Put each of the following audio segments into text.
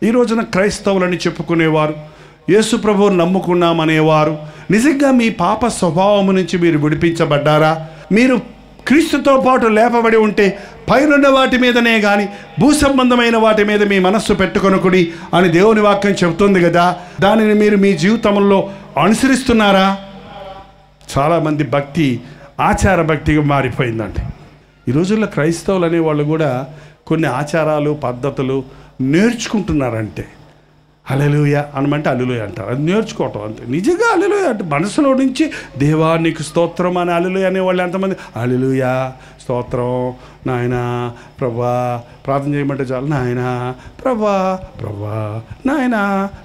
ఈ రోజున క్రైస్తవులని చెప్పుకునేవారు, యేసు ప్రభువుని నమ్ముకున్నామనేవారు, నిజంగా మీ పాప స్వభావం నుంచి మీరు విడిపించబడ్డారా? మీరు క్రీస్తుతో పాటు లేపబడి ఉంటే పైనున్న వాటి మీదనే కానీ భూ సంబంధమైన వాటి మీద మీ మనస్సు పెట్టుకొనుకుడి అని దేవుని వాక్యం చెబుతుంది కదా. దానిని మీరు మీ జీవితంలో అనుసరిస్తున్నారా? చాలామంది భక్తి ఆచార భక్తిగా మారిపోయిందండి. ఈ రోజుల్లో క్రైస్తవులు అనేవాళ్ళు కూడా కొన్ని ఆచారాలు పద్ధతులు నేర్చుకుంటున్నారంటే. హల్లెలూయా అనమంటే హల్లెలూయా అంటారు, అది నేర్చుకోవటం అంతే. నిజంగా హల్లెలూయా అంటే మనసులో నుంచి దేవా నీకు స్తోత్రం అని హల్లెలూయా అనేవాళ్ళు ఎంతమంది? హల్లెలూయా స్తోత్రం నాయనా ప్రభా, ప్రార్థన చేయమంటే చాలు నాయనా ప్రభా ప్రభా నాయనా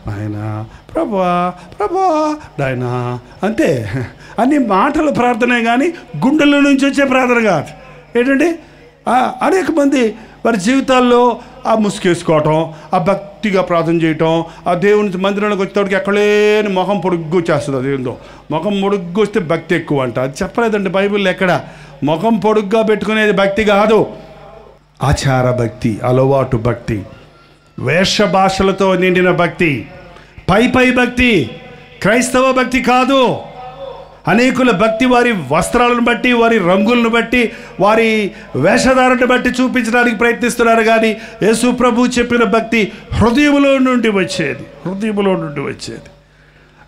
నాయనా ప్రభా ప్రభా నాయనా, అంతే. అన్ని మాటల ప్రార్థనే కానీ గుండెల నుంచి వచ్చే ప్రార్థన కాదు. ఏంటంటే అనేక మంది వారి జీవితాల్లో ఆ ముసుకేసుకోవటం, ఆ భక్తిగా ప్రార్థన చేయటం, ఆ దేవుని మందిరంలోకి వచ్చేటప్పటికి ఎక్కడలేని మొహం పొడుగ్గు వచ్చేస్తుంది. అది ఏందో మొహం పొడుగ్గు వస్తే భక్తి ఎక్కువ అంట. అది చెప్పలేదండి బైబిల్లో ఎక్కడ. మొహం పొడుగ్గా పెట్టుకునేది భక్తి కాదు. ఆచార భక్తి, అలవాటు భక్తి, వేష భాషలతో నిండిన భక్తి, పై భక్తి క్రైస్తవ భక్తి కాదు. అనేకుల భక్తి వారి వస్త్రాలను బట్టి, వారి రంగులను బట్టి, వారి వేషధారణను బట్టి చూపించడానికి ప్రయత్నిస్తున్నారు. కానీ యేసు ప్రభు చెప్పిన భక్తి హృదయంలో నుండి వచ్చేది, హృదయంలో నుండి వచ్చేది.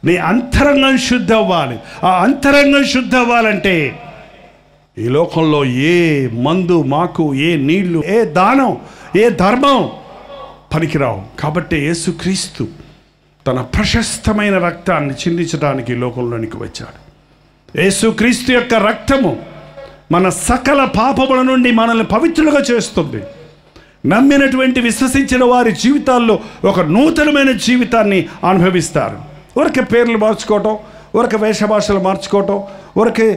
నీ అంతరంగం శుద్ధ అవ్వాలి. ఆ అంతరంగం శుద్ధ అవ్వాలంటే ఈ లోకంలో ఏ మందు మాకు, ఏ నీళ్లు, ఏ దానం, ఏ ధర్మం పనికిరావు. కాబట్టి యేసుక్రీస్తు తన ప్రశస్తమైన రక్తాన్ని చిందించడానికి లోకంలోనికి వచ్చాడు. యేసుక్రీస్తు యొక్క రక్తము మన సకల పాపముల నుండి మనల్ని పవిత్రులుగా చేస్తుంది. నమ్మినటువంటి విశ్వసించిన వారి జీవితాల్లో ఒక నూతనమైన జీవితాన్ని అనుభవిస్తారు. ఊరికే పేర్లు మార్చుకోవటం, ఊరికే వేషభాషలు మార్చుకోవటం, ఊరికే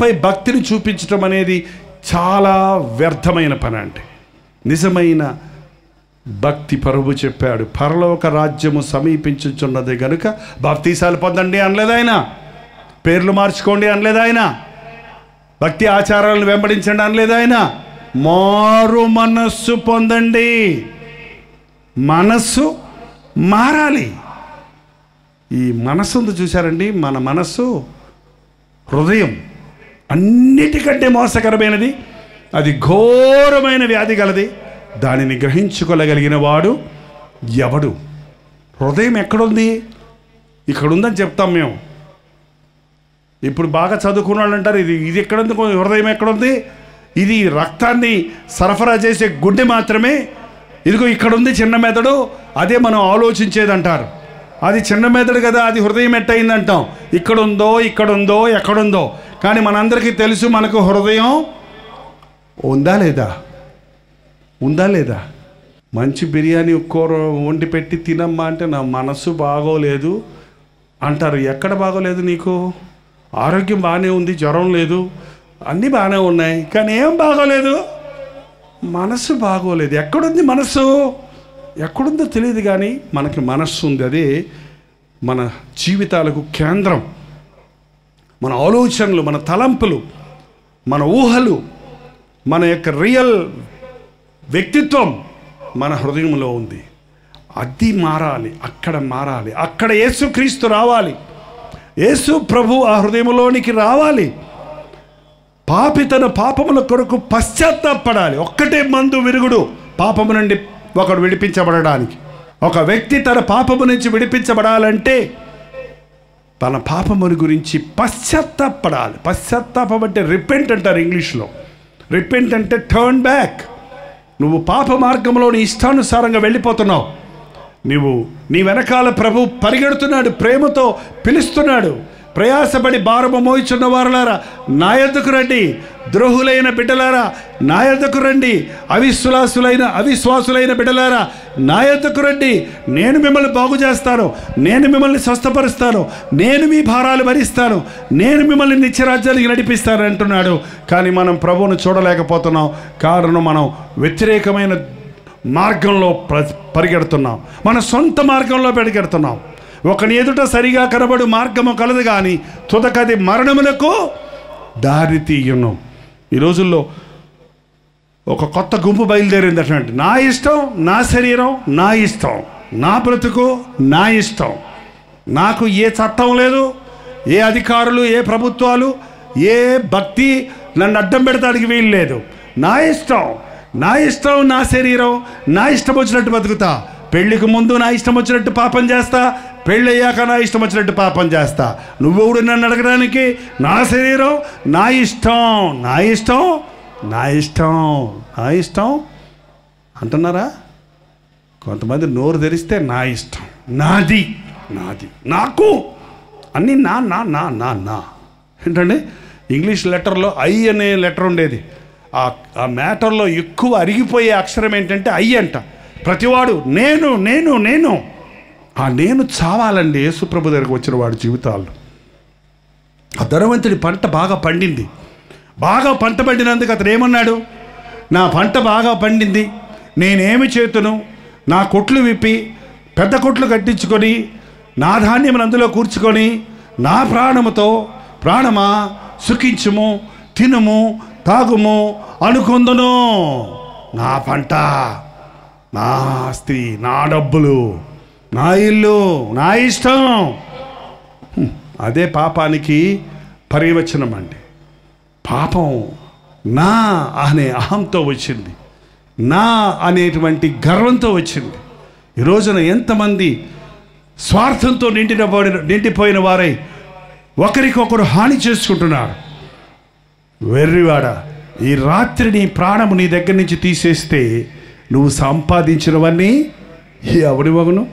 పై భక్తిని చూపించటం అనేది చాలా వ్యర్థమైన పని అండి. నిజమైన భక్తి ప్రభువు చెప్పాడు, పరలోక రాజ్యము సమీపించుచున్నది గనుక బాప్తీసాలు పొందండి అనలేదు ఆయన, పేర్లు మార్చుకోండి అనలేదు ఆయన, భక్తి ఆచారాలను వెంబడించండి అనలేదు ఆయన, మారు మనస్సు పొందండి. మనస్సు మారాలి. ఈ మనస్సు ఉంది చూశారండి, మన మనస్సు, హృదయం అన్నిటికంటే మోసకరమైనది, అది ఘోరమైన వ్యాధి గలది. దానిని గ్రహించుకోగలిగిన వాడు ఎవడు? హృదయం ఎక్కడుంది? ఇక్కడుందని చెప్తాం మేము. ఇప్పుడు బాగా చదువుకున్న వాళ్ళు అంటారు ఇది ఎక్కడుంది, హృదయం ఎక్కడుంది? ఇది రక్తాన్ని సరఫరా చేసే గుండె మాత్రమే, ఇదిగో ఇక్కడుంది చిన్న మెదడు, అదే మనం ఆలోచించేది అంటారు. అది చిన్న మెదడు కదా, అది హృదయం ఎట్టయింది అంటాం. ఇక్కడుందో ఇక్కడుందో ఎక్కడుందో. కానీ మనందరికీ తెలుసు మనకు హృదయం ఉందా లేదా, ఉందా లేదా? మంచి బిర్యానీ కూర వండి పెట్టి తినమ్మా అంటే నా మనసు బాగోలేదు అంటారు. ఎక్కడ బాగోలేదు నీకు? ఆరోగ్యం బాగానే ఉంది, జ్వరం లేదు, అన్నీ బాగానే ఉన్నాయి, కానీ ఏం బాగోలేదు? మనసు బాగోలేదు. ఎక్కడుంది మనసు? ఎక్కడుందో తెలియదు, కానీ మనకి మనస్సు ఉంది. అదే మన జీవితాలకు కేంద్రం. మన ఆలోచనలు, మన తలంపులు, మన ఊహలు, మన యొక్క రియల్ వ్యక్తిత్వం మన హృదయంలో ఉంది. అది మారాలి, అక్కడ మారాలి, అక్కడ యేసుక్రీస్తు రావాలి, యేసు ప్రభు ఆ హృదయంలోనికి రావాలి. పాపి తన పాపముల కొరకు పశ్చాత్తాపడాలి. ఒక్కటే మందు విరుగుడు పాపము నుండి ఒకడు విడిపించబడడానికి. ఒక వ్యక్తి తన పాపము నుంచి విడిపించబడాలంటే తన పాపముని గురించి పశ్చాత్తాపడాలి. పశ్చాత్తాపం అంటే రిపెంట్ అంటారు ఇంగ్లీష్లో. రిపెంట్ అంటే టర్న్ బ్యాక్. నువ్వు పాప మార్గంలో నీ ఇష్టానుసారంగా వెళ్ళిపోతున్నావు. నీ వెనకాల ప్రభు పరిగెడుతున్నాడు, ప్రేమతో పిలుస్తున్నాడు. ప్రయాసపడి భారము మోయిచున్న వారులారా నా యొద్దకు రండి, ద్రోహులైన బిడ్డలారా నా యొద్దకు రండి, అవిశ్వాసులైన బిడ్డలారా నా యొద్దకు రండి, నేను మిమ్మల్ని బాగు చేస్తాను, నేను మిమ్మల్ని స్వస్థపరుస్తాను, నేను మీ భారాలు భరిస్తాను, నేను మిమ్మల్ని నిత్యరాజ్యానికి నడిపిస్తాను అంటున్నాడు. కానీ మనం ప్రభువును చూడలేకపోతున్నాం. కారణం మనం వ్యతిరేకమైన మార్గంలో పరిగెడుతున్నాం, మన సొంత మార్గంలో పరిగెడుతున్నాం. ఒకని ఎదుట సరిగా కనబడు మార్గము కలదు, కానీ తుదకది మరణమునకు దారి తీయును. ఈ రోజుల్లో ఒక కొత్త గుంపు బయలుదేరింది అటువంటి. నా ఇష్టం, నా శరీరం, నా ఇష్టం, నా బ్రతుకు, నా ఇష్టం. నాకు ఏ చట్టం లేదు, ఏ అధికారులు, ఏ ప్రభుత్వాలు, ఏ భక్తి నన్ను అడ్డం పెడతానికి వీలు లేదు. నా ఇష్టం, నా ఇష్టం, నా శరీరం, నా ఇష్టం వచ్చినట్టు బతుకుతా. పెళ్ళికి ముందు నా ఇష్టం వచ్చినట్టు పాపం చేస్తా, పెళ్ళి అయ్యాక నా ఇష్టం వచ్చినట్టు పాపం చేస్తా. నువ్వెవడు నన్ను అడగడానికి? నా శరీరం, నా ఇష్టం, నా ఇష్టం, నా ఇష్టం, నా ఇష్టం అంటున్నారా? కొంతమంది నోరు తెరిస్తే నా ఇష్టం, నాది, నాది, నాకు అన్నీ నా నా నా నా నా ఏంటండి? ఇంగ్లీష్ లెటర్లో ఐ అనే లెటర్ ఉండేది. ఆ మ్యాటర్లో ఎక్కువ అరిగిపోయే అక్షరం ఏంటంటే ఐ అంట. ప్రతివాడు నేను నేను నేను. ఆ నేను చావాలండి యేసుప్రభు దగ్గరకు వచ్చిన వాడి జీవితాల్లో. ఆ ధనవంతుడి పంట బాగా పండింది. బాగా పంట పండినందుకు అతను ఏమన్నాడు? నా పంట బాగా పండింది, నేనేమి చేతును? నా కొట్లు విప్పి పెద్ద కొట్లు కట్టించుకొని నా ధాన్యమును అందులో కూర్చుకొని నా ప్రాణముతో, ప్రాణమా సుఖించుము, తినుము, తాగుము అనుకుందును. నా పంట, నా ఆస్తి, నా డబ్బులు, నా ఇల్లు, నా ఇష్టం. అదే పాపానికి పర్యవచనం అండి. పాపం నా అనే అహంతో వచ్చింది, నా అనేటువంటి గర్వంతో వచ్చింది. ఈ రోజున ఎంతమంది స్వార్థంతో నిండిపోయిన వారై ఒకరికొకరు హాని చేసుకుంటున్నారు. వెర్రివాడ, ఈ రాత్రి నీ ప్రాణము నీ దగ్గర నుంచి తీసేస్తే నువ్వు సంపాదించినవన్నీ ఎవడివగును?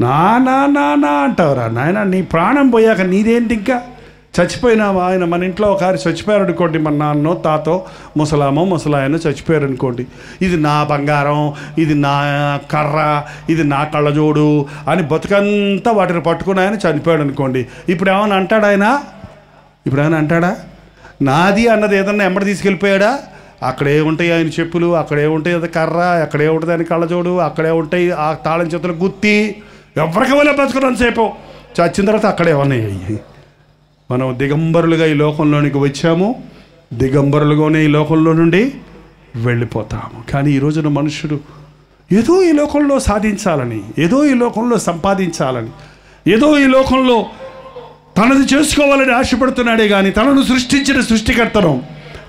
నా నా నా నా అంటావురా నాయన. నీ ప్రాణం పోయాక నీదేంటి? ఇంకా చచ్చిపోయినావా? ఆయన మన ఇంట్లో ఒకసారి చచ్చిపోయారు అనుకోండి, మన నాన్నో తాతో ముసలామో ముసలాయనో చచ్చిపోయారు అనుకోండి, ఇది నా బంగారం, ఇది నా కర్ర, ఇది నా కళ్ళజోడు అని బతుకంతా వాటిని పట్టుకుని ఆయన చనిపోయాడు అనుకోండి. ఇప్పుడు ఏమైనా అంటాడా ఆయన? ఇప్పుడు ఏమైనా అంటాడా? నాది అన్నది ఏదన్నా ఎంబడి తీసుకెళ్ళిపోయాడా? అక్కడే ఉంటాయి ఆయన చెప్పులు, అక్కడే ఉంటాయి అది కర్ర, అక్కడే ఉంటుంది ఆయన కళ్ళజోడు, అక్కడే ఉంటాయి ఆ తాళం చేతులు గుత్తి. ఎవరికి వల్ల బతుకున్నంతసేపు చచ్చిన తర్వాత అక్కడే ఉన్నాయి. మనం దిగంబరులుగా ఈ లోకంలోనికి వచ్చాము, దిగంబరులుగానే ఈ లోకంలో నుండి వెళ్ళిపోతాము. కానీ ఈ రోజున మనుషుడు ఏదో ఈ లోకంలో సాధించాలని, ఏదో ఈ లోకంలో సంపాదించాలని, ఏదో ఈ లోకంలో తనది చేసుకోవాలని ఆశపడుతున్నాడే కానీ తనను సృష్టించిన సృష్టికర్తను,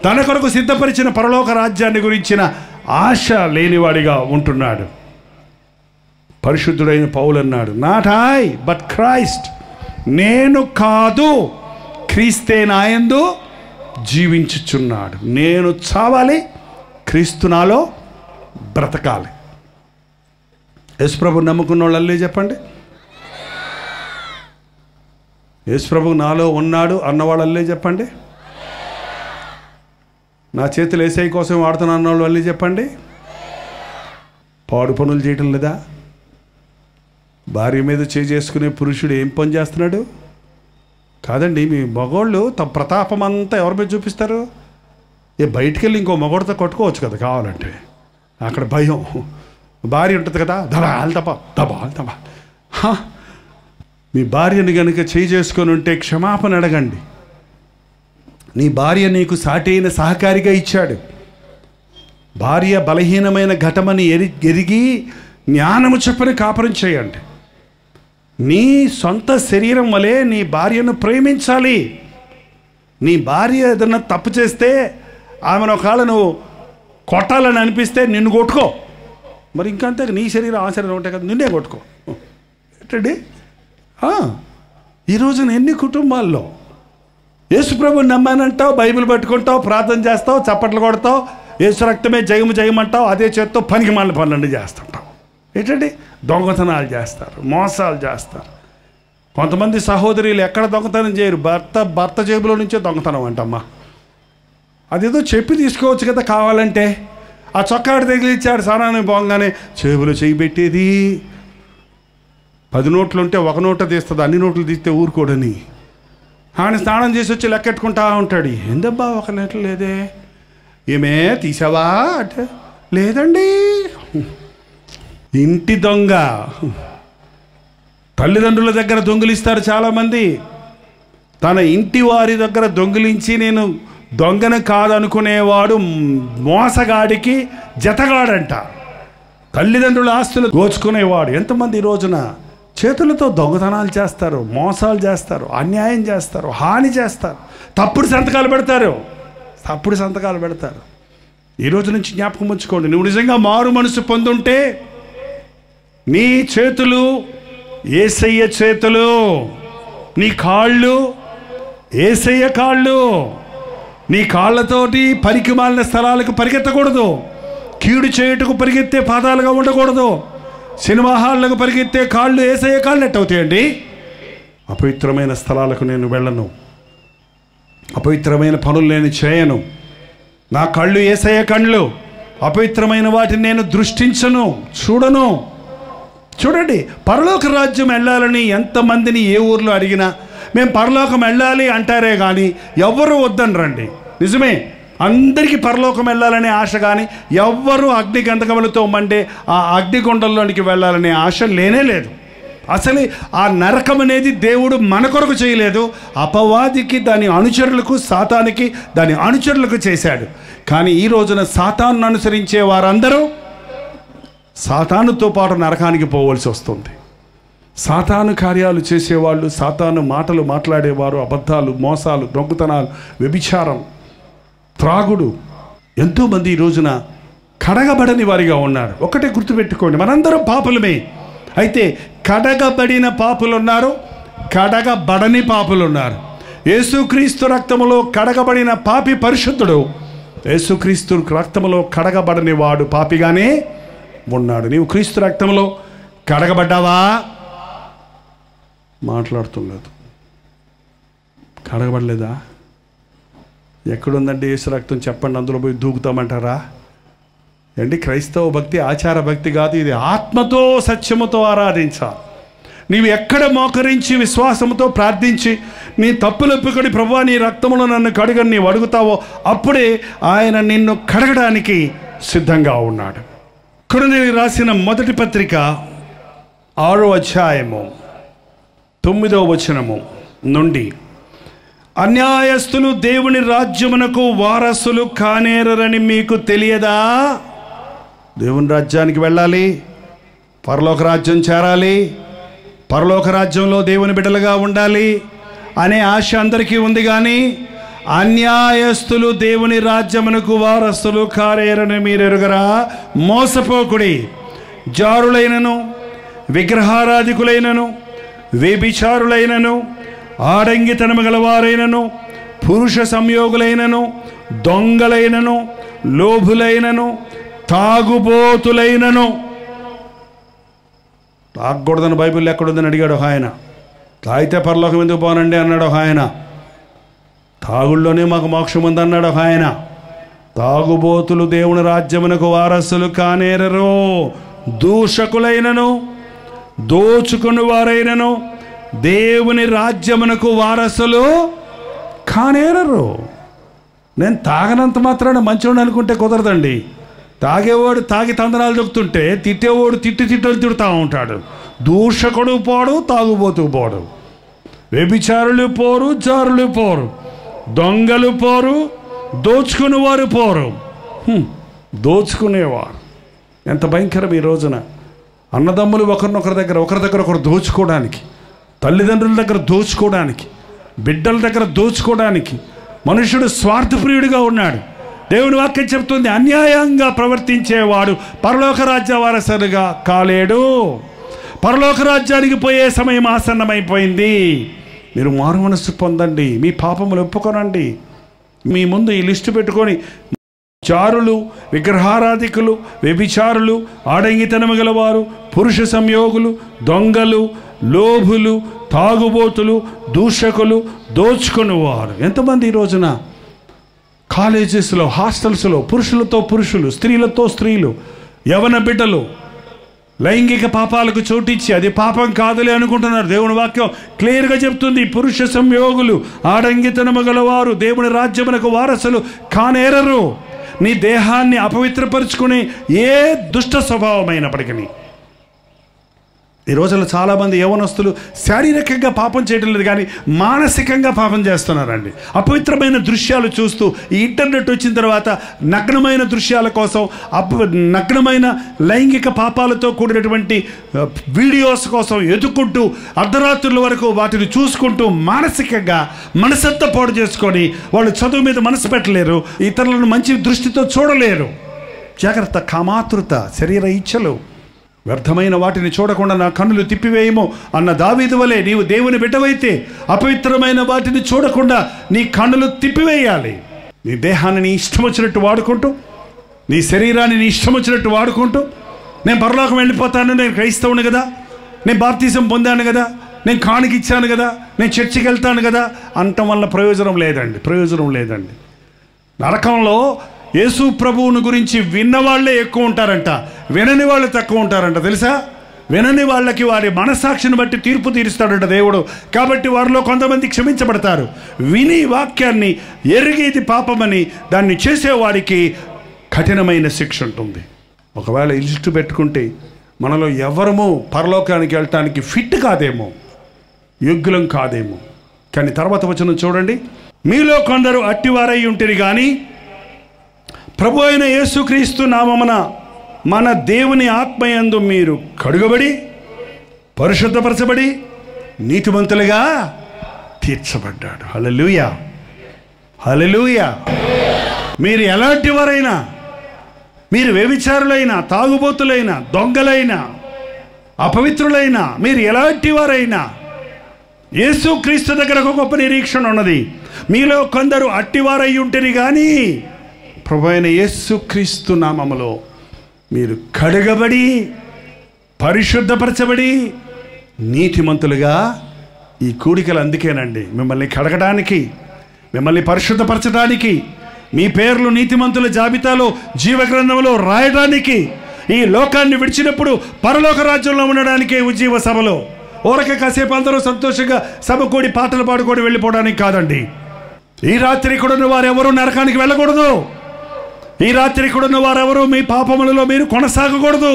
తన కొరకు సిద్ధపరిచిన పరలోక రాజ్యాన్ని గురించిన ఆశ లేనివాడిగా ఉంటున్నాడు. పరిశుద్ధుడైన పౌలు అన్నాడు, నాట్ ఐ బట్ క్రైస్ట్. నేను కాదు, క్రీస్తే నాయందు జీవించుచున్నాడు. నేను చావాలి, క్రీస్తు నాలో బ్రతకాలి. యేసుప్రభు నమ్ముకున్న వాళ్ళు అల్లే చెప్పండి. యేసుప్రభు నాలో ఉన్నాడు అన్నవాళ్ళు అల్లే చెప్పండి. నా చేతులు ఏసై కోసం వాడుతున్నా అన్నవాళ్ళు అల్లే చెప్పండి. పాడు పనులు చేయటం లేదా? భార్య మీద చేసుకునే పురుషుడు ఏం పని చేస్తున్నాడు? కాదండి, మీ మగోళ్ళు తమ ప్రతాపం అంతా ఎవరి మీద చూపిస్తారు? బయటికి వెళ్ళి ఇంకో మగోడితో కొట్టుకోవచ్చు కదా కావాలంటే. అక్కడ భయం. భార్య ఉంటుంది కదా, దబాల్ తప దబాల్ తప. మీ భార్యని కనుక చేసుకొని ఉంటే క్షమాపణ అడగండి. నీ భార్య నీకు సాటి అయిన సహకారిగా ఇచ్చాడు. భార్య బలహీనమైన ఘటమని ఎరిగి జ్ఞానము చొప్పున కాపురం చేయండి. నీ సొంత శరీరం వలె నీ భార్యను ప్రేమించాలి. నీ భార్య ఏదన్నా తప్పు చేస్తే ఆమెను ఒకవేళ నువ్వు కొట్టాలని అనిపిస్తే నిన్ను కొట్టుకో. మరి ఇంకంతే, నీ శరీరం ఆ శరీరం ఉంటాయి కదా, నిన్నే కొట్టుకో. ఏంటండి ఈ రోజున ఎన్ని కుటుంబాల్లో యేసుప్రభుని నమ్మానంటావు, బైబిల్ పట్టుకుంటావు, ప్రార్థన చేస్తావు, చప్పట్లు కొడతావు, యేసు రక్తమే జయము జయమంటావు, అదే చేత్తో పనికి మాలిన పనులన్నీ చేస్తుంటావు. ఏంటండి? దొంగతనాలు చేస్తారు, మోసాలు చేస్తారు. కొంతమంది సహోదరులు ఎక్కడ దొంగతనం చేయరు, భర్త జేబులో నుంచే దొంగతనం అంటమ్మా. అదేదో చెప్పి తీసుకోవచ్చు కదా కావాలంటే. ఆ చొక్కాడు తగిలిచ్చాడు స్నానానికి పోగానే జేబులో చేయి పెట్టేది. 10 నోట్లు ఉంటే 1 నోట తీస్తుంది, అన్ని నోట్లు తీస్తే ఊరుకోడని. ఆయన స్నానం చేసి వచ్చి లెక్కెట్టుకుంటా ఉంటాడు. ఏందబ్బా 1 నోట్లు లేదే, ఏమే తీసావా అంటే లేదండి. ఇంటి దొంగ. తల్లిదండ్రుల దగ్గర దొంగిలిస్తారు చాలామంది. తన ఇంటి వారి దగ్గర దొంగిలించి నేను దొంగను కాదనుకునేవాడు మోసగాడికి జతగాడంట. తల్లిదండ్రుల ఆస్తులు దోచుకునేవాడు. ఎంతమంది ఈ రోజున చేతులతో దొంగతనాలు చేస్తారు, మోసాలు చేస్తారు, అన్యాయం చేస్తారు, హాని చేస్తారు, తప్పుడు సంతకాలు పెడతారు. ఈ రోజు నుంచి జ్ఞాపకం ఉంచుకోండి, నువ్వు నిజంగా మారు మనసు పొందుంటే నీ చేతులు యేసయ్య చేతులు, నీ కాళ్ళు యేసయ్య కాళ్ళు. నీ కాళ్ళతోటి పనికి మాలిన స్థలాలకు పరిగెత్తకూడదు. కీడు చేయుటకు పరిగెత్తే పాదాలుగా ఉండకూడదు. సినిమా హాళ్ళకు పరిగెత్తే కాళ్ళు యేసయ్య కాళ్ళు ఎట్టవుతాయండి? అపవిత్రమైన స్థలాలకు నేను వెళ్ళను, అపవిత్రమైన పనులు నేను చేయను. నా కళ్ళు యేసయ్య కళ్ళు. అపవిత్రమైన వాటిని నేను దృష్టించను, చూడను. చూడండి, పరలోక రాజ్యం వెళ్ళాలని ఎంతమందిని ఏ ఊర్లో అడిగినా మేము పరలోకం వెళ్ళాలి అంటారే కానీ ఎవ్వరూ వద్దని రండి. నిజమే, అందరికీ పరలోకం వెళ్ళాలనే ఆశ, కానీ ఎవ్వరూ అగ్ని గంధకములతో మండే ఆ అగ్నిగుండంలోనికి వెళ్ళాలనే ఆశ లేనే లేదు. అసలు ఆ నరకం అనేది దేవుడు మన కొరకు చేయలేదు, అపవాదికి, దాని అనుచరులకు, సాతానికి, దాని అనుచరులకు చేశాడు. కానీ ఈ రోజున సాతాను అనుసరించే వారందరూ సాతానుతో పాటు నరకానికి పోవలసి వస్తుంది. సాతాను కార్యాలు చేసేవాళ్ళు, సాతాను మాటలు మాట్లాడేవారు, అబద్ధాలు, మోసాలు, దొంగతనాలు, వ్యభిచారం, త్రాగుడు, ఎంతోమంది ఈ రోజున కడగబడని వారిగా ఉన్నారు. ఒకటే గుర్తుపెట్టుకోండి, మనందరం పాపులమే. అయితే కడగబడిన పాపులు ఉన్నారు, కడగబడని పాపులు ఉన్నారు. యేసుక్రీస్తు రక్తములో కడగబడిన పాపి పరిశుద్ధుడు, యేసుక్రీస్తు రక్తములో కడగబడని వాడు పాపిగానే ఉన్నాడు. నీవు క్రీస్తు రక్తంలో కడగబడ్డావా? మాట్లాడుతులేదు. కడగబడలేదా? ఎక్కడుందండి యేసు రక్తం? చెప్పండి, అందులో పోయి దూకుతామంటారా? ఏంటి? క్రైస్తవ భక్తి ఆచార భక్తి కాదు, ఇది ఆత్మతో సత్యముతో ఆరాధించాలి. నీవు ఎక్కడ మోకరించి విశ్వాసంతో ప్రార్థించి నీ తప్పులొప్పుకొని ప్రభువా నీ రక్తములో నన్ను కడుగని నీవు అడుగుతావో అప్పుడే ఆయన నిన్ను కడగడానికి సిద్ధంగా ఉన్నాడు. కొరింథీయులకు రాసిన మొదటి పత్రిక 6వ అధ్యాయము 9వ వచనము నుండి, అన్యాయస్తులు దేవుని రాజ్యమునకు వారసులు కానేరని మీకు తెలియదా? దేవుని రాజ్యానికి వెళ్ళాలి, పరలోక రాజ్యం చేరాలి, పరలోక రాజ్యంలో దేవుని బిడ్డలుగా ఉండాలి అనే ఆశ అందరికీ ఉంది. కానీ అన్యాయస్తులు దేవుని రాజ్యమునకు వారసులు కారేరని మీరు ఎరుగరా? మోసపోకుడి. జారులైనను, విగ్రహారాధికులైనను, వ్యభిచారులైనను, ఆడంగితనము గలవారైనను, పురుష సంయోగులైనను, దొంగలైనను, లోభులైనను, తాగుబోతులైనను. తాగకూడదని బైబిల్ ఎక్కడుందని అడిగాడు ఒక ఆయన. తాగితే పరలోకం ఎందుకు పోనండి అన్నాడు ఒక ఆయన. తాగుల్లోనే మాకు మోక్షం ఉందన్నాడు ఒక ఆయన. తాగుబోతులు దేవుని రాజ్యమునకు వారసులు కానేరరు. దూషకులైనను, దోచుకుని వారైనను దేవుని రాజ్యమునకు వారసులు కానేరరు. నేను తాగనంత మాత్రాన మంచివాడు అనుకుంటే కుదరదండి. తాగేవాడు తాగి తందనాలు దొక్కుతుంటే తిట్టేవాడు తిట్టలు తిడుతూ ఉంటాడు. దూషకుడు పోడు, తాగుబోతూ పోడు, వ్యభిచారులు పోరు, జారులు పోరు, దొంగలు పోరు, దోచుకునేవారు పోరు. దోచుకునేవారు ఎంత భయంకరం! ఈ రోజున అన్నదమ్ములు ఒకరి దగ్గర ఒకరు దోచుకోవడానికి, తల్లిదండ్రుల దగ్గర దోచుకోవడానికి, బిడ్డల దగ్గర దోచుకోవడానికి మనుషుడు స్వార్థప్రియుడిగా ఉన్నాడు. దేవుని వాక్యం చెప్తుంది, అన్యాయంగా ప్రవర్తించేవాడు పరలోక రాజ్య వారసులుగా కాలేడు. పరలోక రాజ్యానికి పోయే సమయం ఆసన్నమైపోయింది. మీరు మారు మనస్సు పొందండి, మీ పాపములు ఒప్పుకొనండి. మీ ముందు ఈ లిస్టు పెట్టుకొని, చారులు, విగ్రహారాధికులు, వ్యభిచారులు, ఆడంగితనము గలవారు, పురుష సంయోగులు, దొంగలు, లోభులు, తాగుబోతులు, దూషకులు, దోచుకునేవారు. ఎంతమంది ఈ రోజున కాలేజెస్లో, హాస్టల్స్లో పురుషులతో పురుషులు, స్త్రీలతో స్త్రీలు, యవన బిడ్డలు లైంగిక పాపాలకు చోటిచ్చి అది పాపం కాదులే అనుకుంటున్నారు. దేవుని వాక్యం క్లియర్గా చెప్తుంది, పురుష సంయోగులు, ఆడంగితనము గలవారు దేవుని రాజ్యమునకు వారసులు కానేరరు. నీ దేహాన్ని అపవిత్రపరుచుకునే ఏ దుష్ట స్వభావమైనప్పటికీ, ఈ రోజుల్లో చాలామంది యవ్వనస్తులు శారీరకంగా పాపం చేయడం లేదు, కానీ మానసికంగా పాపం చేస్తున్నారండి. అపవిత్రమైన దృశ్యాలు చూస్తూ ఈ ఇంటర్నెట్ వచ్చిన తర్వాత నగ్నమైన దృశ్యాల కోసం, నగ్నమైన లైంగిక పాపాలతో కూడినటువంటి వీడియోస్ కోసం ఎదుక్కుంటూ అర్ధరాత్రుల వరకు వాటిని చూసుకుంటూ మానసికంగా మనసంతా పాడు చేసుకొని వాళ్ళు చదువు మీద మనసు పెట్టలేరు, ఇతరులను మంచి దృష్టితో చూడలేరు. జాగ్రత్త. కామాతృత, శరీర ఇచ్ఛలు, వ్యర్థమైన వాటిని చూడకుండా నా కన్నులు తిప్పివేయము అన్న దావీదు వలె నీవు దేవుని బిడ్డవైతే అపవిత్రమైన వాటిని చూడకుండా నీ కన్నులు తిప్పివేయాలి. నీ దేహాన్ని నీ ఇష్టం వచ్చినట్టు వాడుకుంటూ, నీ శరీరాన్ని నీ ఇష్టం వచ్చినట్టు వాడుకుంటూ, నేను పరలోకం వెళ్ళిపోతాను, నేను క్రైస్తవుని కదా, నేను బాప్తిజం పొందాను కదా, నేను కానుక ఇచ్చాను కదా, నేను చర్చికి వెళ్తాను కదా అనటం వల్ల ప్రయోజనం లేదండి. నరకంలో యేసు ప్రభువుని గురించి విన్నవాళ్లే ఎక్కువ ఉంటారంట, వినని వాళ్ళు తక్కువ ఉంటారంట. తెలుసా? వినని వాళ్ళకి వారి మనస్సాక్షిని బట్టి తీర్పు తీరుస్తాడంట దేవుడు. కాబట్టి వారిలో కొంతమంది క్షమించబడతారు. విని వాక్యాన్ని ఎరిగి ఇది పాపమని దాన్ని చేసేవాడికి కఠినమైన శిక్ష ఉంటుంది. ఒకవేళ లిస్టు పెట్టుకుంటే మనలో ఎవరము పరలోకానికి వెళ్ళటానికి ఫిట్ కాదేమో, యోగ్యులం కాదేమో. కానీ తర్వాత వచనం చూడండి, మీలో కొందరు అట్టివారై ఉంటిరి కానీ ప్రభు అయిన యేసుక్రీస్తు నామమున మన దేవుని ఆత్మయందు మీరు కడుగబడి పరిశుద్ధపరచబడి నీతిమంతులుగా తీర్చబడ్డాడు. హల్లెలూయా, హల్లెలూయా. మీరు ఎలాంటి వారైనా, మీరు వ్యభిచారులైనా, తాగుబోతులైనా, దొంగలైనా, అపవిత్రులైనా, మీరు ఎలాంటి వారైనా యేసుక్రీస్తు దగ్గర ఒక గొప్ప నిరీక్షణ ఉన్నది. మీలో కొందరు అట్టివారై ఉంటేని కానీ ప్రభు అయిన యేసుక్రీస్తు నామములో మీరు కడగబడి పరిశుద్ధపరచబడి నీతిమంతులుగా. ఈ కూడికలు అందుకేనండి, మిమ్మల్ని కడగడానికి, మిమ్మల్ని పరిశుద్ధపరచడానికి, మీ పేర్లు నీతిమంతుల జాబితాలో జీవగ్రంథంలో రాయడానికి, ఈ లోకాన్ని విడిచినప్పుడు పరలోక రాజ్యంలో ఉండడానికే ఉజ్జీవ సభలో ఊరక కాసేపు అందరూ సంతోషంగా సభ కూడి పాటలు పాడుకొని వెళ్ళిపోవడానికి కాదండి. ఈ రాత్రి కూడా వారెవరూ నరకానికి వెళ్ళకూడదు. ఈ రాత్రి కూడా వారెవరూ మీ పాపములలో మీరు కొనసాగకూడదు.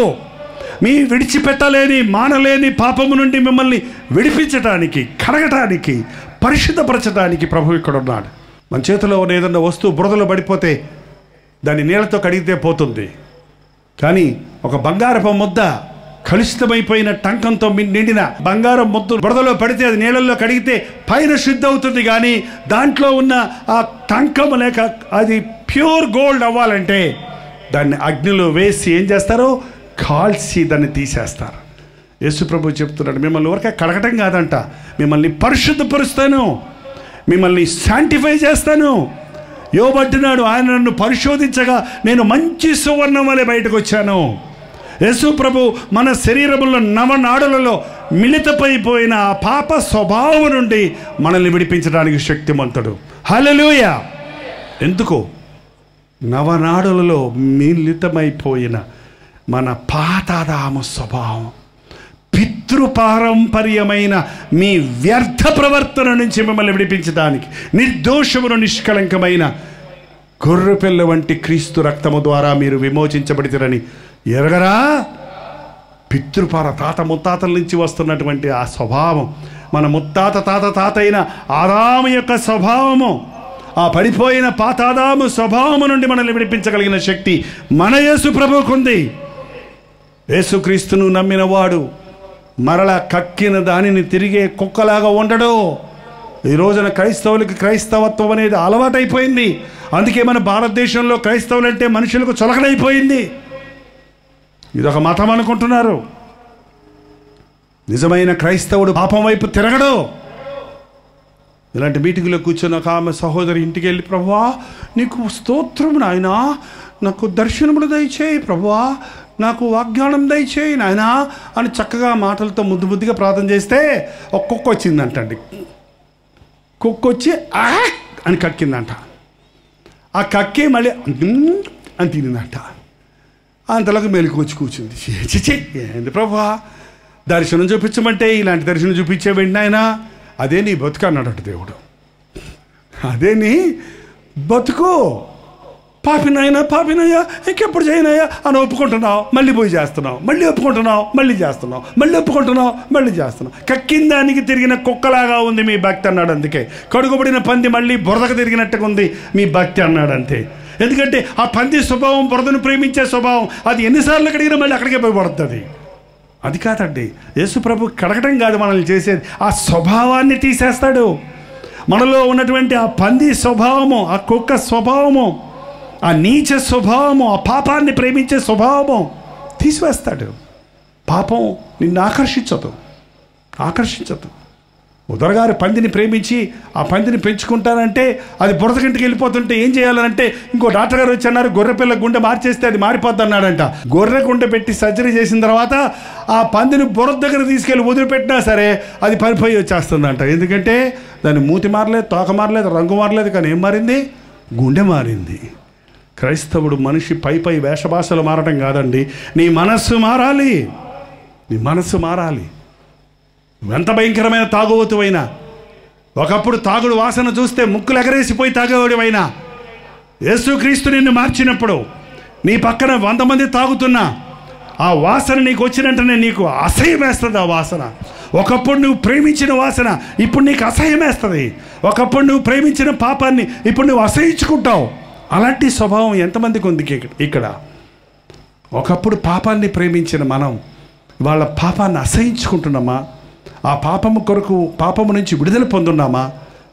మీ విడిచిపెట్టలేని మానలేని పాపము నుండి మిమ్మల్ని విడిపించడానికి, కడగటానికి, పరిశుద్ధపరచడానికి ప్రభు ఇక్కడ ఉన్నాడు. మన చేతిలో ఉన్న ఏదన్నా వస్తువు బురదలో పడిపోతే దాన్ని నీళ్ళతో కడిగితే పోతుంది. కానీ ఒక బంగారపు ముద్ద కలుషితమైపోయిన టంకంతో నిండిన బంగారం ముద్దు బురదలో పడితే అది నీళ్ళల్లో కడిగితే పైన శుద్ధి అవుతుంది. కానీ దాంట్లో ఉన్న ఆ టంకము లేక అది ప్యూర్ గోల్డ్ అవ్వాలంటే దాన్ని అగ్నిలో వేసి ఏం చేస్తారో కాల్చి దాన్ని తీసేస్తారు. యేసు ప్రభు చెప్తున్నాడు, మిమ్మల్ని ఊరికే కడగటం కాదంట, మిమ్మల్ని పరిశుద్ధపరుస్తాను, మిమ్మల్ని శాంటిఫై చేస్తాను. యోబు అంటున్నాడు, ఆయన నన్ను పరిశోధించగా నేను మంచి సువర్ణం వలె బయటకు వచ్చాను. యేసు ప్రభు మన శరీరములో నవనాడులలో మిళితమైపోయిన ఆ పాప స్వభావం నుండి మనల్ని విడిపించడానికి శక్తిమంతుడు. హల్లెలూయా. ఎందుకు? నవనాడులలో మిళితమైపోయిన మన పాతాదాము స్వభావం, పితృపారంపర్యమైన మీ వ్యర్థ ప్రవర్తన నుంచి మిమ్మల్ని విడిపించడానికి, నిర్దోషమును నిష్కళంకమైన గొర్రెపిల్ల వంటి క్రీస్తు రక్తము ద్వారా మీరు విమోచించబడితేరని ఎరగరా? పితృపార తాత ముత్తాతల నుంచి వస్తున్నటువంటి ఆ స్వభావం, మన ముత్తాత తాత అయిన ఆదాము యొక్క స్వభావము, ఆ పడిపోయిన పాతాదాము స్వభావము నుండి మనల్ని విడిపించగలిగిన శక్తి మన యేసు ప్రభువుకుంది. యేసుక్రీస్తును నమ్మిన వాడు మరలా కక్కిన దానిని తిరిగే కుక్కలాగా ఉండడు. ఈ రోజున క్రైస్తవులకి క్రైస్తవత్వం అనేది అలవాటైపోయింది. అందుకే మన భారతదేశంలో క్రైస్తవులంటే మనుషులకు చులకనైపోయింది. ఇదొక మతం అనుకుంటున్నారు. నిజమైన క్రైస్తవుడు పాపం వైపు తిరగడు. ఇలాంటి మీటింగ్లో కూర్చొని ఒక ఆమె సహోదరి ఇంటికి వెళ్ళి, ప్రభువా నీకు స్తోత్రం నాయనా, నాకు దర్శనములు దయచేయి ప్రభువా, నాకు వాగ్దానం దయచేయి నాయనా అని చక్కగా మాటలతో ముద్దుగా ప్రార్థన చేస్తే ఒక కుక్క వచ్చిందంటండి. కుక్క వచ్చి అని కక్కిందంట. ఆ కక్కి మళ్ళీ అని తినిందంట. అంతలోకి మెలకు వచ్చి కూర్చుంది. ఏంది ప్రభువా దర్శనం చూపించమంటే ఇలాంటి దర్శనం చూపించేవండి ఆయన, అదే నీ బతుకు అన్నాడట దేవుడు. అదే నీ బతుకు. పాపినయ్యా ఇంకెప్పుడు చేయనయ్యా అని ఒప్పుకుంటున్నావు, మళ్ళీ పోయి చేస్తున్నావు, మళ్ళీ ఒప్పుకుంటున్నావు, మళ్ళీ చేస్తున్నావు, మళ్ళీ ఒప్పుకుంటున్నావు, మళ్ళీ చేస్తున్నావు. కక్కిన దానికి తిరిగిన కుక్కలాగా ఉంది మీ భక్తి అన్నాడు. అందుకే కడుగుబడిన పంది మళ్ళీ బురదకు తిరిగినట్టుగా ఉంది మీ భక్తి అన్నాడు. అంతే. ఎందుకంటే ఆ పంది స్వభావం, బురదను ప్రేమించే స్వభావం, అది ఎన్నిసార్లు కడిగినా మళ్ళీ అక్కడికే పోయి పడుతుంది. అది కాదండి, యేసు ప్రభు కడగటం కాదు మనల్ని చేసేది, ఆ స్వభావాన్ని తీసేస్తాడు. మనలో ఉన్నటువంటి ఆ పంది స్వభావము, ఆ కుక్క స్వభావము, ఆ నీచ స్వభావము, ఆ పాపాన్ని ప్రేమించే స్వభావము తీసివేస్తాడు. పాపం నిన్ను ఆకర్షించదు. ఉదరగారు పందిని ప్రేమించి ఆ పందిని పెంచుకుంటానంటే అది బురదకింటికి వెళ్ళిపోతుంటే ఏం చేయాలంటే, ఇంకో డాక్టర్ గారు వచ్చి అన్నారు, గొర్రె పిల్ల గుండె మార్చేస్తే అది మారిపోద్ది అన్నాడంట. గొర్రె గుండె పెట్టి సర్జరీ చేసిన తర్వాత ఆ పందిని బురద దగ్గర తీసుకెళ్ళి వదిలిపెట్టినా సరే అది పనిపోయి వచ్చేస్తుందంట. ఎందుకంటే దాని మూతి మారలేదు, తోక మారలేదు, రంగు మారలేదు, కానీ ఏం మారింది? గుండె మారింది. క్రైస్తవుడు మనిషి పై వేషభాషలు మారటం కాదండి, నీ మనస్సు మారాలి. నీ మనస్సు మారాలి. ఎంత భయంకరమైన తాగుబోతువైనా, ఒకప్పుడు తాగుడు వాసన చూస్తే ముక్కులు ఎగరేసిపోయి తాగేవాడివైనా, యేసుక్రీస్తు నిన్ను మార్చినప్పుడు నీ పక్కన 100 మంది తాగుతున్నా ఆ వాసన నీకు వచ్చినట్టునే నీకు అసహ్యం వేస్తుంది. ఆ వాసన ఒకప్పుడు నువ్వు ప్రేమించిన వాసన ఇప్పుడు నీకు అసహ్యం వేస్తుంది. ఒకప్పుడు నువ్వు ప్రేమించిన పాపాన్ని ఇప్పుడు నువ్వు అసహించుకుంటావు. అలాంటి స్వభావం ఎంతమందికి ఉంది ఇక్కడ? ఒకప్పుడు పాపాన్ని ప్రేమించిన మనం వాళ్ళ పాపాన్ని అసహించుకుంటున్నామా? ఆ పాపము నుంచి విడుదల పొందున్నామా?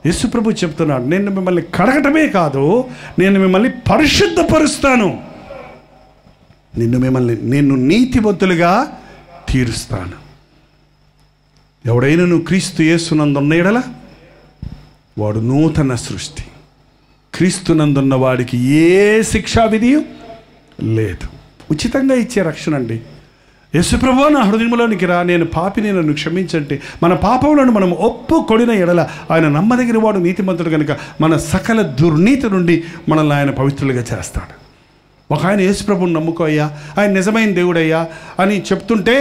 యేసుప్రభు చెప్తున్నాడు, నేను మిమ్మల్ని కడగటమే కాదు, నేను మిమ్మల్ని పరిశుద్ధపరుస్తాను, నిన్ను నీతివంతులుగా తీరుస్తాను. ఎవడైనా నువ్వు క్రీస్తు యేసునందున్న యెడల వాడు నూతన సృష్టి. క్రీస్తునందున్న వాడికి ఏ శిక్షా విధి లేదు. ఉచితంగా ఇచ్చే రక్షణ అండి. యేసుప్రభు నా హృదయంలోనికి రా, నేను పాపిని, నన్ను క్షమించండి. మన పాపములను మనం ఒప్పుకొనిన యెడల ఆయన నమ్మదగిన వాడు, నీతిమంతుడు కనుక మన సకల దుర్నీతి నుండి మనల్ని ఆయన పవిత్రులుగా చేస్తాడు. ఒక ఆయన యేసుప్రభుని నమ్ముకోయ్యా, ఆయన నిజమైన దేవుడయ్యా అని చెప్తుంటే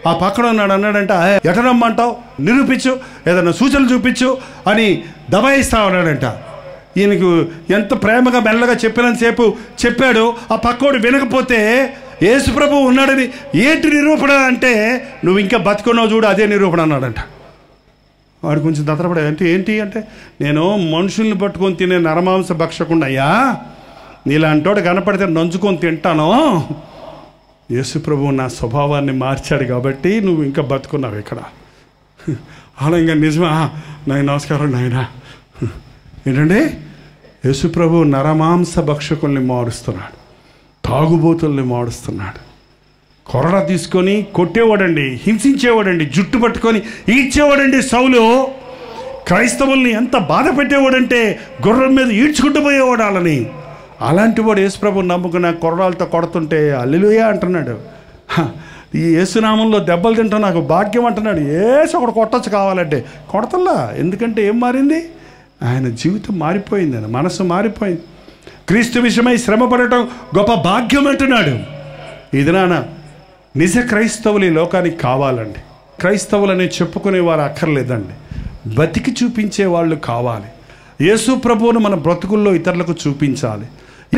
ఆ పక్కన అన్నాడంట, ఎట నమ్మంటావు, నిరూపించు, ఏదైనా సూచనలు చూపించు అని దబాయిస్తా ఉన్నాడంట. ఈయనకు ఎంత ప్రేమగా మెల్లగా చెప్పినంతసేపు చెప్పాడు. ఆ పక్కోడు వినకపోతే యేసుప్రభు ఉన్నాడని ఏంటి నిరూపణ అంటే, నువ్వు ఇంకా బతుకున్నావు చూడు, అదే నిరూపణ అన్నాడంట. వాడు కొంచెం దత్తపడే, అంటే ఏంటి అంటే, నేను మనుషుల్ని పట్టుకొని తినే నరమాంస భక్షకుండయ్యా, నీలాంటోడు కనపడితే నంచుకొని తింటాను. యేసుప్రభు నా స్వభావాన్ని మార్చాడు కాబట్టి నువ్వు ఇంకా బతుకున్నావు ఇక్కడ. అలా ఇంకా నిజమా? నాయన నమస్కారం నాయన. ఏంటంటే యేసుప్రభు నరమాంస భక్షకుల్ని మారుస్తున్నాడు, తాగుబోతుల్ని మారుస్తున్నాడు. కొరడ తీసుకొని కొట్టేవాడండి, హింసించేవాడండి, జుట్టు పట్టుకొని ఈడ్చేవాడండి సౌలు. క్రైస్తవుల్ని ఎంత బాధ పెట్టేవాడంటే గుర్రం మీద ఈడ్చుకుంటూ పోయేవాడు వాళ్ళని. అలాంటి వాడు యేసుప్రభుని నమ్ముకున్న కొరడాలతో కొడుతుంటే హల్లెలూయా అంటున్నాడు. ఈ యేసునామంలో దెబ్బలు తింటా నాకు భాగ్యం అంటున్నాడు. ఒకడు కొట్టచ్చు కావాలంటే కొడతల్లా. ఎందుకంటే ఏం మారింది? ఆయన జీవితం మారిపోయింది, ఆయన మనసు మారిపోయింది. క్రీస్తు విషయమై శ్రమ పడటం గొప్ప భాగ్యం అంటున్నాడు. ఇది నాన్న నిజ క్రైస్తవులు ఈ లోకానికి కావాలండి. క్రైస్తవులని చెప్పుకునేవారు అక్కర్లేదండి, బతికి చూపించే వాళ్ళు కావాలి. యేసు ప్రభువును మన బ్రతుకుల్లో ఇతరులకు చూపించాలి.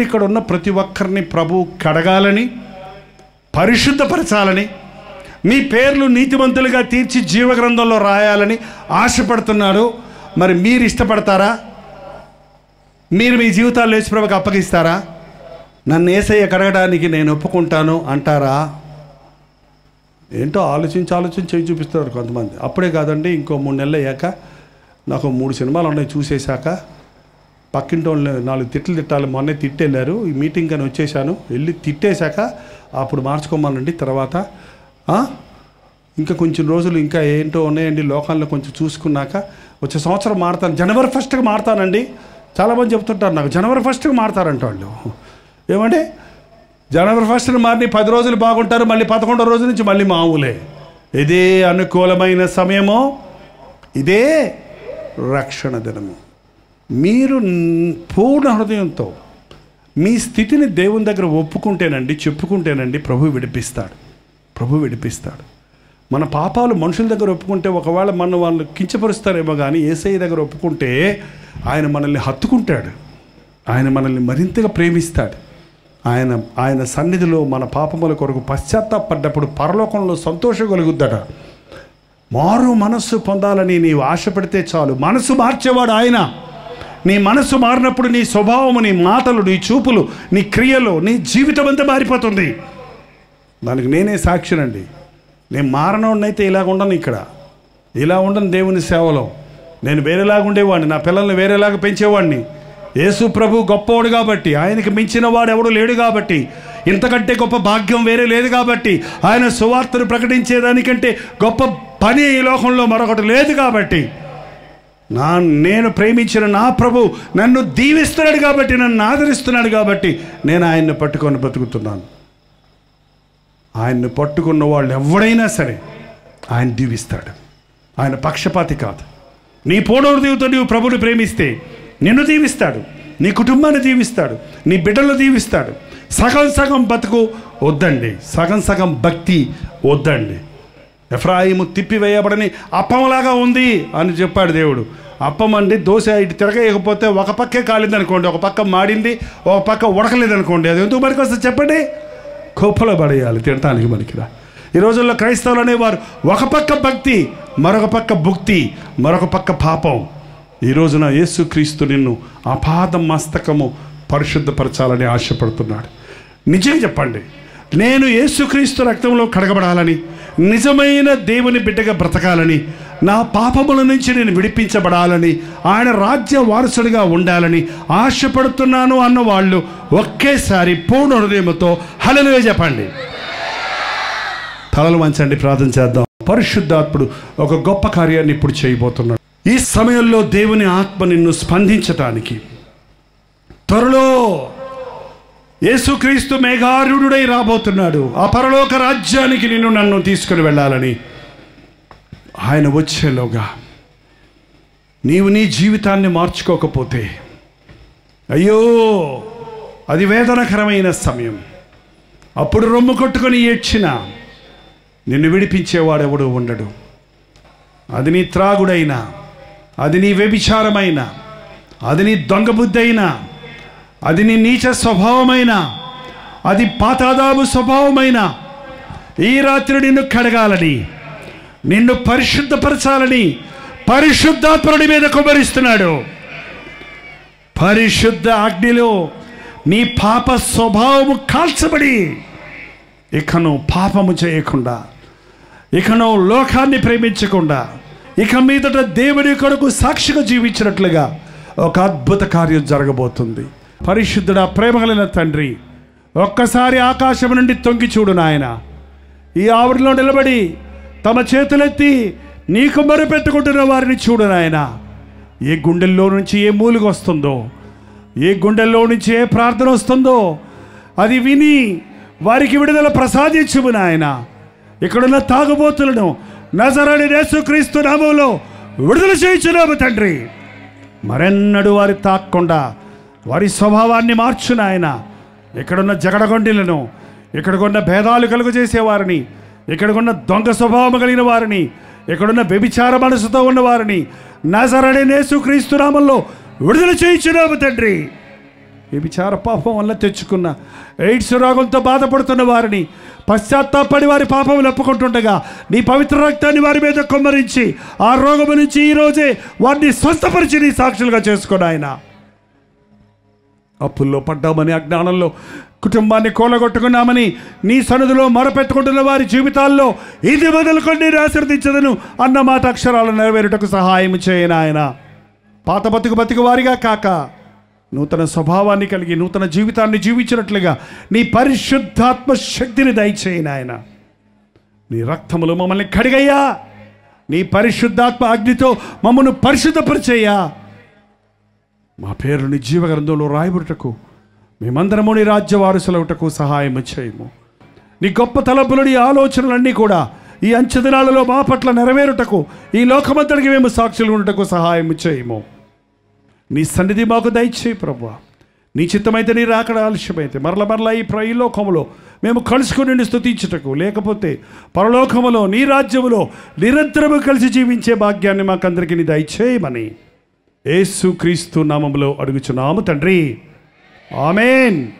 ఇక్కడ ఉన్న ప్రతి ఒక్కరిని ప్రభు కడగాలని, పరిశుద్ధపరచాలని, మీ పేర్లు నీతిమంతులుగా తీర్చి జీవగ్రంథంలో రాయాలని ఆశపడుతున్నాడు. మరి మీరు ఇష్టపడతారా? మీరు మీ జీవితాల్లో యేసు ప్రభువుకి అప్పగిస్తారా? నన్ను యేసయ్య కడగడానికి నేను ఒప్పుకుంటాను అంటారా? ఏంటో ఆలోచించి చేయి చూపిస్తున్నారు కొంతమంది. అప్పుడే కాదండి, ఇంకో 3 నెలలు అయ్యాక, నాకు 3 సినిమాలు ఉన్నాయి చూసేశాక, పక్కింటి వాళ్ళు 4 తిట్లు తిట్టాలి, మొన్నే తిట్టెళ్ళారు, ఈ మీటింగ్ అని వచ్చేసాను, వెళ్ళి తిట్టేశాక అప్పుడు మార్చుకోమనండి. తర్వాత ఇంకా కొంచెం రోజులు ఇంకా ఏంటో ఉన్నాయండి లోకాల్లో, కొంచెం చూసుకున్నాక వచ్చే సంవత్సరం మారుతాను, జనవరి 1కి మారుతానండి. చాలామంది చెప్తుంటారు నాకు, జనవరి 1కి మారుతారంట వాళ్ళు. ఏమంటే జనవరి 1ని మారిని 10 రోజులు బాగుంటారు, మళ్ళీ 11వ రోజు నుంచి మళ్ళీ మామూలే. ఇదే అనుకూలమైన సమయము, ఇదే రక్షణ దినము. మీరు పూర్ణ హృదయంతో మీ స్థితిని దేవుని దగ్గర ఒప్పుకుంటేనండి, చెప్పుకుంటేనండి ప్రభు విడిపిస్తాడు. మన పాపాలు మనుషుల దగ్గర ఒప్పుకుంటే ఒకవేళ మన వాళ్ళు కించపరుస్తారేమో, కానీ యేసయ్య దగ్గర ఒప్పుకుంటే ఆయన మనల్ని హత్తుకుంటాడు. ఆయన మనల్ని మరింతగా ప్రేమిస్తాడు. ఆయన సన్నిధిలో మన పాపముల కొరకు పశ్చాత్తాపడ్డప్పుడు పరలోకంలో సంతోషం కలుగుద్దట. మారు మనస్సు పొందాలని నీవు ఆశపడితే చాలు, మనసు మార్చేవాడు ఆయన. నీ మనసు మారినప్పుడు నీ స్వభావము, నీ మాటలు, నీ చూపులు, నీ క్రియలు, నీ జీవితం అంతా మారిపోతుంది. దానికి నేనే సాక్షినండి. నేను మారనోడినైతే ఇలాగ ఉండను, ఇక్కడ ఇలా ఉండను. దేవుని సేవలో నేను వేరేలాగా ఉండేవాడిని, నా పిల్లల్ని వేరేలాగా పెంచేవాడిని. యేసు ప్రభు గొప్పవాడు కాబట్టి, ఆయనకి మించిన వాడు ఎవడు లేడు కాబట్టి, ఇంతకంటే గొప్ప భాగ్యం వేరే లేదు కాబట్టి, ఆయన సువార్తను ప్రకటించేదానికంటే గొప్ప పని ఈ లోకంలో మరొకటి లేదు కాబట్టి, నేను ప్రేమించిన నా ప్రభు నన్ను దీవిస్తున్నాడు కాబట్టి, నన్ను ఆదరిస్తున్నాడు కాబట్టి నేను ఆయన్ని పట్టుకొని బతుకుతున్నాను. ఆయన్ని పట్టుకున్న వాళ్ళు ఎవడైనా సరే ఆయన దీవిస్తాడు. ఆయన పక్షపాతి కాదు. నీ పూర్ణహృదయంతో నీవు ప్రభుని ప్రేమిస్తే నిన్ను దీవిస్తాడు, నీ కుటుంబాన్ని దీవిస్తాడు, నీ బిడ్డలు దీవిస్తాడు. సగం సగం బతుకు వద్దండి, సగం సగం భక్తి వద్దండి. ఎఫ్రాయిము తిప్పివేయబడని అప్పంలాగా ఉంది అని చెప్పాడు దేవుడు. అప్పం అండి దోశ ఇటు తిరగేయకపోతే ఒక పక్కే కాలింది అనుకోండి, ఒక పక్క మాడింది, ఒక పక్క ఉడకలేదనుకోండి, అది ఎందుకు మనకి వస్తే చెప్పండి? కోపలో పడేయాలి, తినటానికి మనకిరా. ఈ రోజుల్లో క్రైస్తవులు అనేవారు ఒక పక్క భక్తి, మరొక పక్క భుక్తి, మరొక పక్క పాపం. ఈ రోజున యేసుక్రీస్తు నిన్ను అపాద మస్తకము పరిశుద్ధపరచాలని ఆశపడుతున్నాడు. నిజం చెప్పండి, నేను యేసుక్రీస్తు రక్తంలో కడగబడాలని, నిజమైన దేవుని బిడ్డగా బ్రతకాలని, నా పాపముల నుంచి నేను విడిపించబడాలని, ఆయన రాజ్య వారసుడిగా ఉండాలని ఆశపడుతున్నాను అన్న వాళ్ళు ఒకేసారి పూర్ణ హృదయంతో హల్లెలూయా చెప్పండి. తలలు వంచండి, ప్రార్థన చేద్దాం. పరిశుద్ధాత్ముడు ఒక గొప్ప కార్యాన్ని ఇప్పుడు చేయబోతున్నాడు. ఈ సమయంలో దేవుని ఆత్మ నిన్ను స్పందించటానికి, త్వరలో యేసుక్రీస్తు మేఘారూఢుడై రాబోతున్నాడు. ఆ పరలోక రాజ్యానికి నిన్ను నన్ను తీసుకుని వెళ్ళాలని ఆయన వచ్చేలోగా నీవు నీ జీవితాన్ని మార్చుకోకపోతే, అయ్యో అది వేదనకరమైన సమయం. అప్పుడు రొమ్ము కొట్టుకొని ఏడ్చినా నిన్ను విడిపించేవాడెవడు ఉండడు. అది నీ త్రాగుడైనా, అది నీ వ్యభిచారమైనా, అది నీ దొంగ బుద్ధి అయినా, అది నీ నీచ స్వభావమైనా, అది పాతాదాము స్వభావమైనా, ఈ రాత్రి నిన్ను కడగాలని, నిన్ను పరిశుద్ధపరచాలని పరిశుద్ధాత్ముడి మీద కుమ్మరిస్తున్నాడు. పరిశుద్ధ అగ్నిలో నీ పాప స్వభావము కాల్చబడి ఇకను పాపము చేయకుండా, ఇకను లోకాన్ని ప్రేమించకుండా, ఇక మీదట దేవుని కొరకు సాక్షిగా జీవించినట్లుగా ఒక అద్భుత కార్యం జరగబోతుంది. పరిశుద్ధుడా, ప్రేమగలిగిన తండ్రి, ఒక్కసారి ఆకాశం నుండి తొంగి చూడు నాయన. ఈ ఆవిడలో నిలబడి తమ చేతులెత్తి నీకు మొరపెట్టుకుంటున్న వారిని చూడు నాయన. ఏ గుండెల్లో నుంచి ఏ మూలుగ వస్తుందో, ఏ గుండెల్లో నుంచి ఏ ప్రార్థన వస్తుందో అది విని వారికి విడుదల ప్రసాదించుము నాయన. ఇక్కడున్న తాగుబోతులను నజరేయుడైన యేసుక్రీస్తు నామములో విడుదల చేయించున్నాము తండ్రి. మరెన్నడూ వారి తాక్కుండా వారి స్వభావాన్ని మార్చు నాయన. ఇక్కడున్న జగడగొండిలను, ఇక్కడికున్న భేదాలు కలుగు చేసేవారిని, ఇక్కడికున్న దొంగ స్వభావం కలిగిన వారిని, ఇక్కడున్న వ్యభిచార మనసుతో ఉన్నవారిని నజరేయుడైన యేసుక్రీస్తు నామములో విడుదల చేయించున్నాము తండ్రి. వ్యభిచార పాపం వల్ల తెచ్చుకున్న ఎయిడ్స్ రోగంతో బాధపడుతున్న వారిని పశ్చాత్తాపడి వారి పాపములు ఒప్పుకుంటుండగా నీ పవిత్ర రక్తాన్ని వారి మీద కుమ్మరించి ఆ రోగము నుంచి ఈరోజే వారిని స్వస్థపరిచి నీ సాక్షులుగా చేసుకుని ఆయన. అప్పుల్లో పడ్డామని, అజ్ఞానంలో కుటుంబాన్ని కూలగొట్టుకున్నామని నీ సన్నిధిలో మొరపెట్టుకుంటున్న వారి జీవితాల్లో ఇది మొదలుకొని నేను ఆశీర్వదించదను అన్న మాట అక్షరాలు నెరవేరుటకు సహాయం చేయను ఆయన. పాత బతుకు వారిగా కాక నూతన స్వభావాన్ని కలిగి నూతన జీవితాన్ని జీవించినట్లుగా నీ పరిశుద్ధాత్మ శక్తిని దయచేయను ఆయన. నీ రక్తములు మమ్మల్ని కడిగయ్యా, నీ పరిశుద్ధాత్మ అగ్నితో మమ్మల్ని పరిశుద్ధపరిచయ్యా. మా పేరు నీ జీవగ్రంథంలో రాయబడుటకు, మేమందరము నీ రాజ్య వారసులవుటకు సహాయం చేయము. నీ గొప్ప తలంపులు, నీ ఆలోచనలన్నీ కూడా ఈ అంచె దినాలలో మా పట్ల నెరవేరుటకు, ఈ లోకమంతటికి మేము సాక్షులు ఉండటకు సహాయం చేయము. నీ సన్నిధి మాకు దయచేయి ప్రభువా. నీ చిత్తమైతే, నీ రాకడ ఆలస్యమైతే మరల ఈ లోకములో మేము కలుసుకుని నిన్ను స్తుతించుటకు, లేకపోతే పరలోకములో నీ రాజ్యములో నిరంతరము కలిసి జీవించే భాగ్యాన్ని మాకందరికీ నీ దయచేయమని యేసుక్రీస్తు నామములో అడుగుచున్నాము తండ్రి. ఆమేన్.